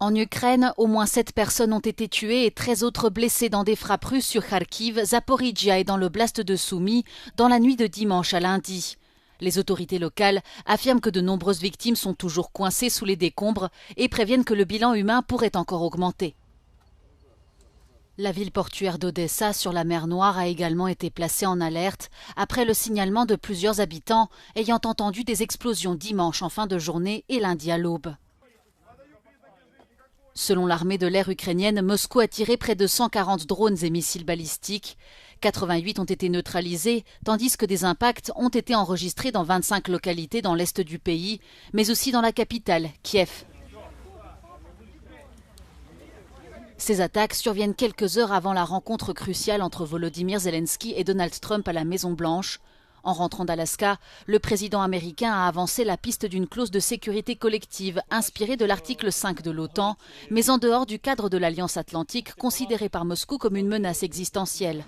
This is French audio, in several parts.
En Ukraine, au moins 7 personnes ont été tuées et 13 autres blessées dans des frappes russes sur Kharkiv, Zaporijia et dans l'oblast de Soumy, dans la nuit de dimanche à lundi. Les autorités locales affirment que de nombreuses victimes sont toujours coincées sous les décombres et préviennent que le bilan humain pourrait encore augmenter. La ville portuaire d'Odessa sur la mer Noire a également été placée en alerte après le signalement de plusieurs habitants ayant entendu des explosions dimanche en fin de journée et lundi à l'aube. Selon l'armée de l'air ukrainienne, Moscou a tiré près de 140 drones et missiles balistiques. 88 ont été neutralisés, tandis que des impacts ont été enregistrés dans 25 localités dans l'est du pays, mais aussi dans la capitale, Kiev. Ces attaques surviennent quelques heures avant la rencontre cruciale entre Volodymyr Zelensky et Donald Trump à la Maison-Blanche. En rentrant d'Alaska, le président américain a avancé la piste d'une clause de sécurité collective inspirée de l'article 5 de l'OTAN, mais en dehors du cadre de l'Alliance atlantique considérée par Moscou comme une menace existentielle.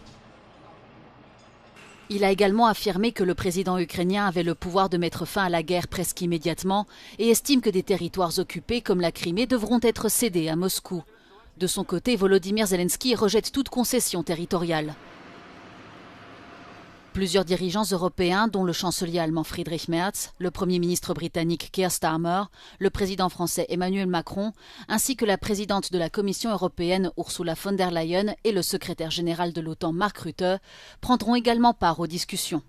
Il a également affirmé que le président ukrainien avait le pouvoir de mettre fin à la guerre presque immédiatement et estime que des territoires occupés comme la Crimée devront être cédés à Moscou. De son côté, Volodymyr Zelensky rejette toute concession territoriale. Plusieurs dirigeants européens, dont le chancelier allemand Friedrich Merz, le premier ministre britannique Keir Starmer, le président français Emmanuel Macron, ainsi que la présidente de la Commission européenne Ursula von der Leyen et le secrétaire général de l'OTAN Mark Rutte, prendront également part aux discussions.